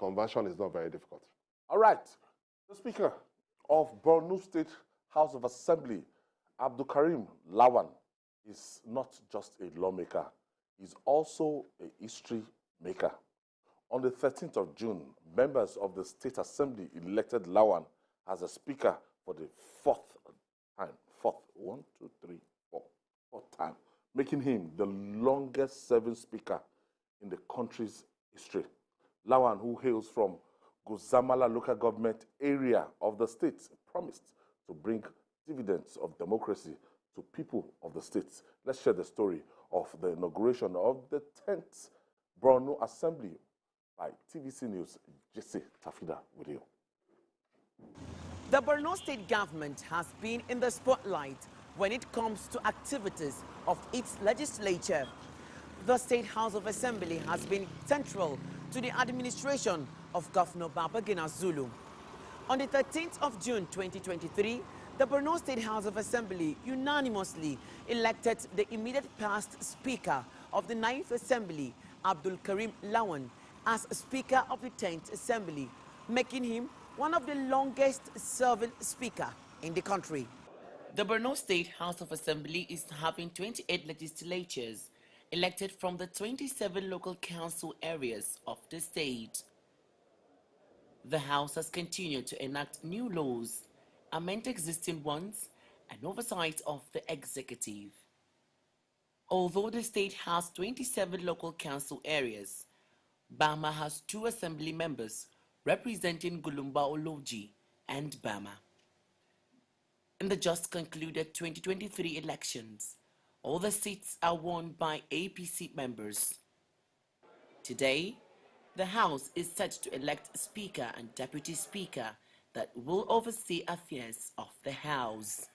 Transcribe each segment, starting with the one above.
conversion is not very difficult. All right. The Speaker of Borno State House of Assembly, Abdulkarim Lawan, is not just a lawmaker, he's also a history maker. On the 13th of June, members of the State Assembly elected Lawan as a speaker for the fourth time, making him the longest serving speaker in the country's history. Lawan, who hails from Guzamala Local Government Area of the state, promised to bring dividends of democracy to people of the states. Let's share the story of the inauguration of the 10th Borno Assembly by TVC News' Jesse Tafida with you. The Borno state government has been in the spotlight when it comes to activities of its legislature. The State House of Assembly has been central to the administration of Governor Babagana Zulu. On the 13th of June 2023, the Borno State House of Assembly unanimously elected the immediate past Speaker of the 9th Assembly, Abdulkarim Lawan, as Speaker of the 10th Assembly, making him one of the longest serving speaker in the country. The Borno State House of Assembly is having 28 legislatures elected from the 27 local council areas of the state. The House has continued to enact new laws, amend existing ones, and oversight of the executive. Although the state has 27 local council areas, Bama has 2 assembly members representing Gulumba Oloji and Bama. In the just concluded 2023 elections, all the seats are won by APC members. Today, the House is set to elect a Speaker and Deputy Speaker that will oversee affairs of the House.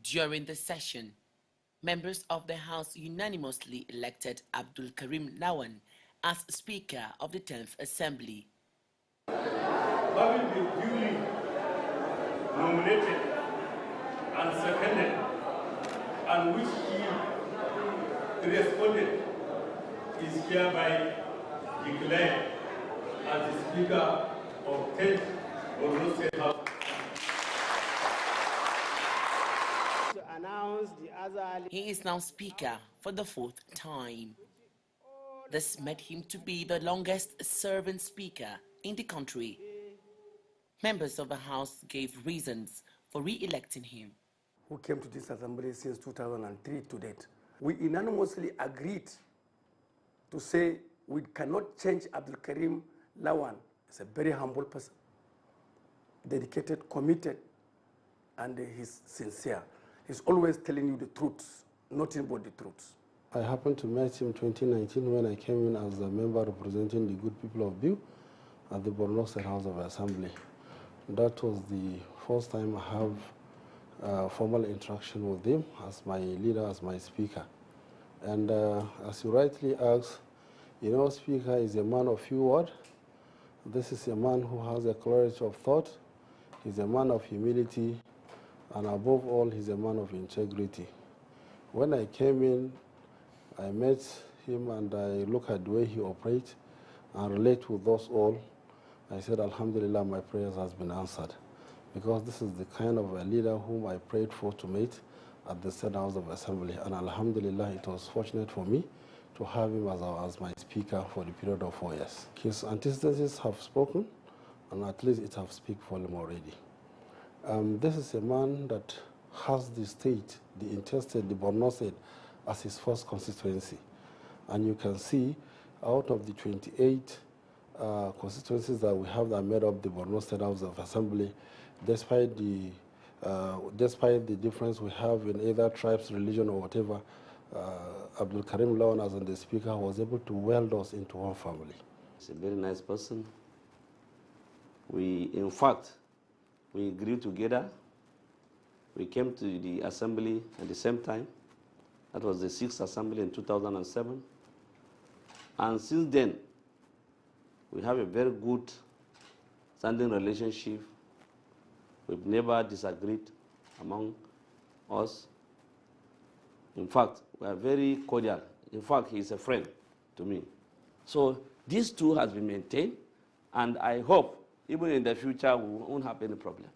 During the session, members of the House unanimously elected Abdulkarim Lawan as Speaker of the 10th Assembly. Having been duly nominated and seconded, and which he responded, is hereby declared as the Speaker of 10th Borno State House. He is now Speaker for the 4th time. This made him to be the longest serving Speaker in the country. Members of the House gave reasons for re-electing him. Who came to this assembly since 2003 to date. We unanimously agreed to say we cannot change Abdulkarim Lawan. He's a very humble person, dedicated, committed, and he's sincere. He's always telling you the truth, nothing but the truth. I happened to meet him in 2019 when I came in as a member representing the good people of Biu at the Borno State House of Assembly. That was the first time I have formal interaction with him as my leader, as my speaker. And as you rightly asked, you know, Speaker is a man of few words. This is a man who has a clarity of thought. He's a man of humility, and above all, he's a man of integrity. When I came in, I met him and I look at the way he operates and relate with us all. I said, Alhamdulillah, my prayers has been answered. Because this is the kind of a leader whom I prayed for to meet at the State House of Assembly. And Alhamdulillah, it was fortunate for me to have him as my speaker for the period of 4 years. His antecedents have spoken, and at least it have speak volume already. This is a man that has the state, the interstate, the Borno State, as his first constituency. And you can see out of the 28 constituencies that we have that made up the Borno State House of Assembly, despite the difference we have in either tribes, religion, or whatever, Abdulkarim Lawan, as the speaker, was able to weld us into one family. He's a very nice person. In fact, we grew together. We came to the assembly at the same time. That was the 6th assembly in 2007. And since then, we have a very good standing relationship. We've never disagreed among us. In fact, we are very cordial. In fact, he is a friend to me. So these two has been maintained, And I hope, even in the future, we won't have any problem.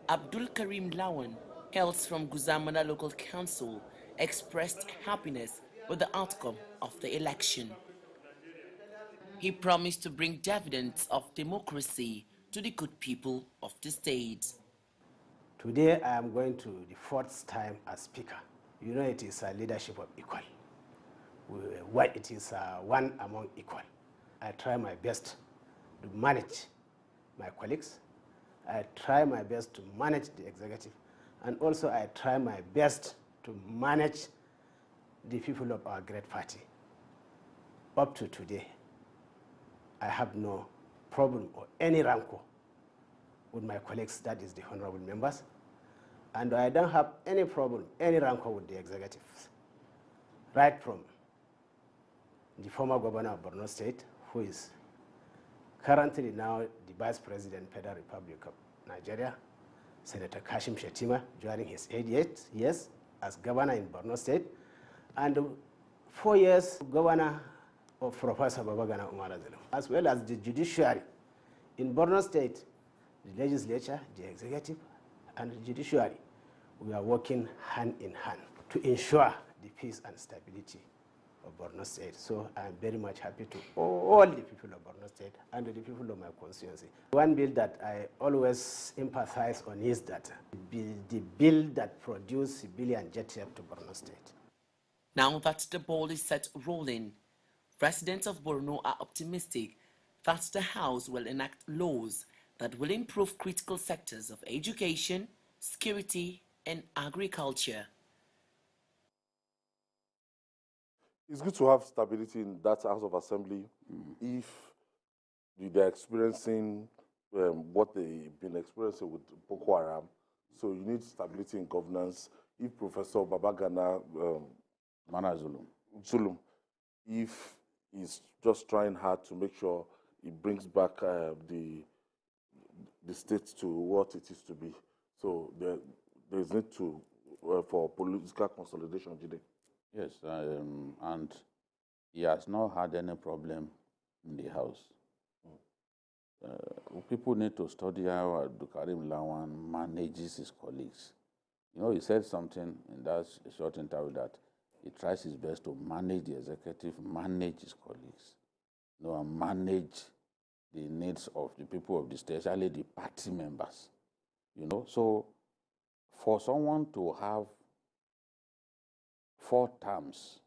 Abdulkarim Lawan, hails from Guzamala Local Council, expressed happiness with the outcome of the election. He promised to bring dividends of democracy to the good people of the state. Today I am going to the fourth time as speaker. You know, it is a leadership of equal. It is one among equal. I try my best to manage my colleagues. I try my best to manage the executive. And also I try my best to manage the people of our great party. Up to today, I have no problem or any rancor with my colleagues, that is the honorable members. And I don't have any problem, any rancor with the executives. Right from the former governor of Borno State, who is currently now the Vice President, Federal Republic of Nigeria, Senator Kashim Shettima, during his 88 years as governor in Borno State, and 4 years governor of Professor Babagana Umar Azelu, as well as the judiciary. In Borno State, the legislature, the executive, and the judiciary, we are working hand in hand to ensure the peace and stability of Borno State. So I'm very much happy to all the people of Borno State and the people of my constituency. One bill that I always emphasize on is that the bill that produced civilian JTF to Borno State. Now that the ball is set rolling, residents of Borno are optimistic that the House will enact laws that will improve critical sectors of education, security, and agriculture. It's good to have stability in that House of Assembly if they're experiencing what they've been experiencing with Boko Haram. So you need stability in governance. If Professor Babagana Zulum, if he's just trying hard to make sure he brings back the state to what it is to be. So there's need to for political consolidation, Jide. Yes, and he has not had any problem in the House. People need to study how Abdulkarim Lawan manages his colleagues. You know, he said something in that short interview that he tries his best to manage the executive, manage his colleagues, you know, and manage the needs of the people of the state, especially the party members. You know, so for someone to have 4 terms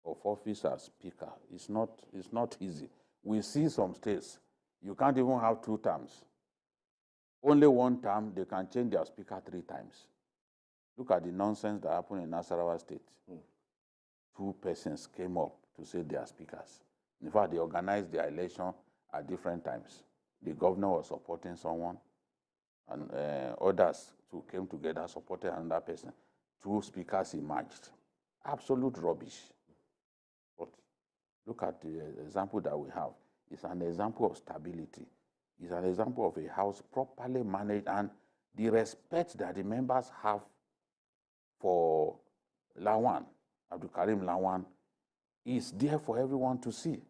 of office as speaker, it's not easy. We see some states, you can't even have 2 terms. Only 1 term, they can change their speaker 3 times. Look at the nonsense that happened in Nasarawa State. 2 persons came up to say they are speakers. In fact, they organized their election at different times. The governor was supporting someone, and others too came together, supported another person. 2 speakers emerged. Absolute rubbish. But look at the example that we have. It's an example of stability. It's an example of a house properly managed, and the respect that the members have for Lawan, Abdulkarim Lawan, is there for everyone to see.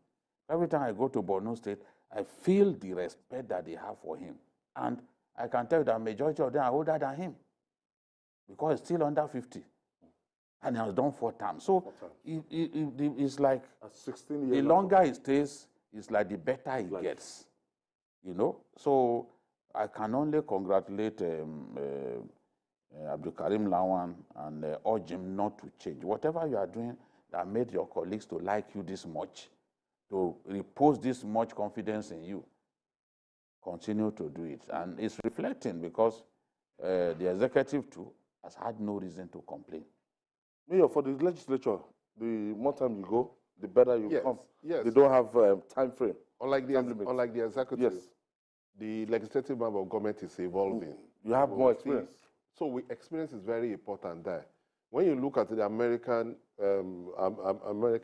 Every time I go to Borno State, I feel the respect that they have for him. And I can tell you that majority of them are older than him, because he's still under 50. And he has done 4 terms. So it's like 16 years the longer he stays, it's like the better he gets. You know? So I can only congratulate Abdulkarim Lawan and urge him not to change. Whatever you are doing that made your colleagues to like you this much, to repose this much confidence in you, continue to do it. And it's reflecting, because the executive too has had no reason to complain. Mayor, for the legislature, the more time you go, the better you come. Yes. They don't have time frame. Unlike the executive, the legislative arm of government is evolving. You have more experience. So experience is very important there. When you look at the American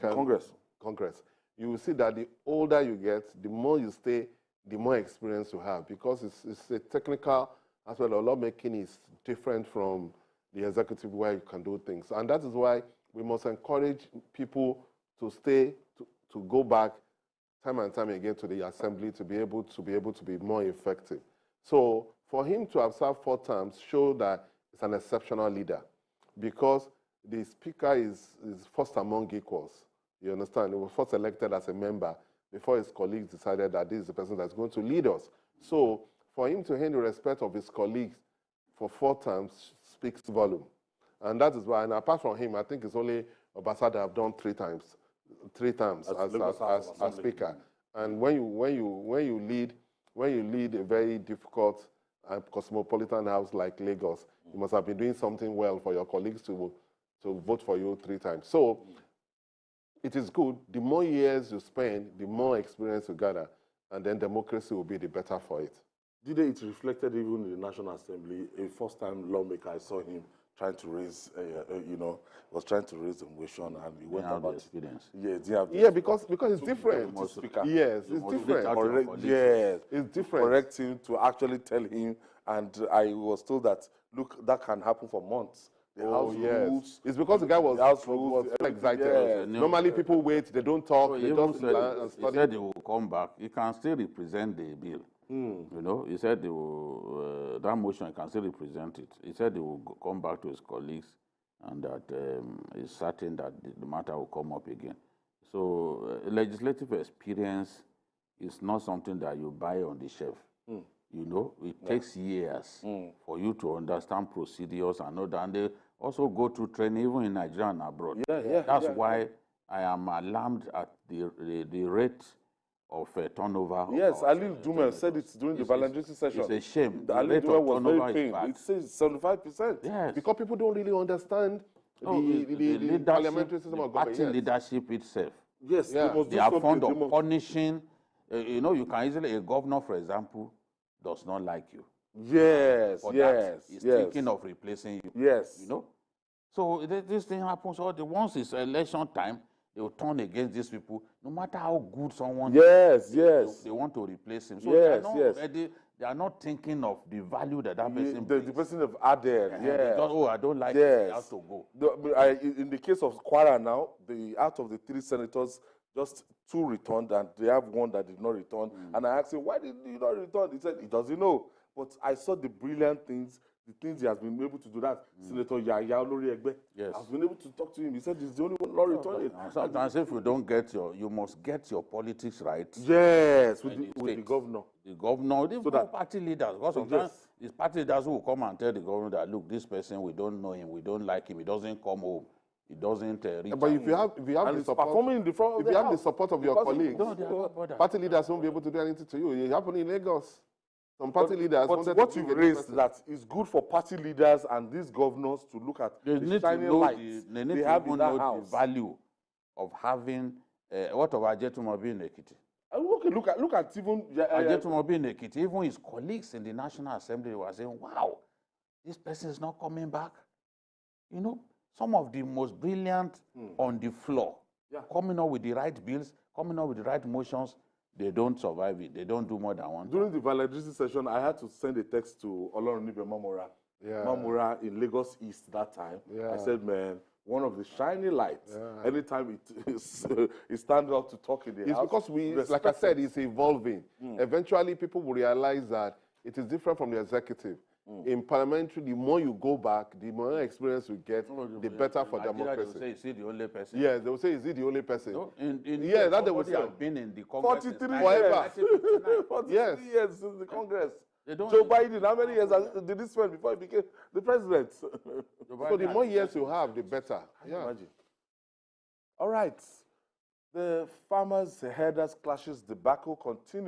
Congress, you will see that the older you get, the more you stay, the more experience you have, because it's a technical as well. Lawmaking is different from the executive, where you can do things. And that is why we must encourage people to stay, to go back time and time again to the assembly to be able to be more effective. So for him to have served 4 terms showed that he's an exceptional leader, because the speaker is first among equals. You understand? He was first elected as a member before his colleagues decided that this is the person that's going to lead us. So for him to earn the respect of his colleagues for 4 terms speaks volume. And that is why, and apart from him, I think it's only Obasa that have done 3 terms as speaker. And when you lead a very difficult and cosmopolitan house like Lagos, you must have been doing something well for your colleagues to vote for you 3 times. So it is good. The more years you spend, the more experience you gather, and then democracy will be the better for it. Did it reflected even in the National Assembly? A first-time lawmaker, I saw him trying to raise, was trying to raise the motion, and he went about experience. Yeah, because it's different. Yes, it's different. Yes, it's different. Correct him to actually tell him, and I was told that, look, that can happen for months. The house rules. It's because the guy was excited. Yes. Normally people wait, they don't talk, So they just learn and study. He said he will come back. He can still represent the bill. You know, he said he will, that motion, he can still represent it. He said he will come back to his colleagues, and that he's certain that the matter will come up again. So legislative experience is not something that you buy on the shelf. You know, it takes years for you to understand procedures and all that. And they also go through training even in Nigeria and abroad. That's why I am alarmed at the rate of turnover. Yes, Ali Dume said it during the Valandrisi session. It's a shame. The Ali Dume was very pained. It says 75%. Yes. Because people don't really understand the parliamentary system of government. Party leadership itself. Yes, they are fond of punishing. You know, you can easily, a governor, for example, does not like you. Yes, He's thinking of replacing you. Yes. You know? So this thing happens all the once it's election time, they will turn against these people, no matter how good someone is. They want to replace him. So they are not thinking of the value that person brings. The person have added. I don't like it, he has to go. In the case of Kwara now, out of the 3 senators, just 2 returned, and they have 1 that did not return. And I asked him, why did you not return? He said he doesn't know. But I saw the brilliant things, the things he has been able to do. That Senator Yaya Oloriegbe, I've been able to talk to him. He said he's the only one not returning. Sometimes if you don't get you must get your politics right. Yes, with the governor. The governor, the party leaders. Because sometimes it's party leaders who will come and tell the governor that, look, this person, we don't know him, we don't like him, he doesn't come home. It doesn't reach. But if you have the support, performing in the front if you have the support of your colleagues, party leaders won't be able to do anything to you. It happened in Lagos. Some party leaders. But what you raised that is good for party leaders and these governors to look at the shining lights they need to know the value of having what of Ajetumobi in Ekiti. Okay, look at even Ajetumobi in Ekiti. Even his colleagues in the National Assembly were saying, "Wow, this person is not coming back." You know. Some of the most brilliant on the floor, coming up with the right bills, coming up with the right motions, they don't survive it. They don't do more than one. During the Valedictory session, I had to send a text to Olorunibe Mamora. Mamora in Lagos East that time. I said, man, one of the shining lights. Anytime it stands up to talk in the house. It's because like I said, it's evolving. Eventually, people will realize that it is different from the executive. In parliamentary, the more you go back, the more experience you get, the better for democracy. They will say, is he the only person? Yes, they will say, is he the only person? No, that they will say. Have been in the Congress 43 forever. 43 years in the Congress. Joe Biden, how many years did he spend before he became the president? So the more years you have, the better. Imagine. All right. The farmers' herders clashes debacle continues.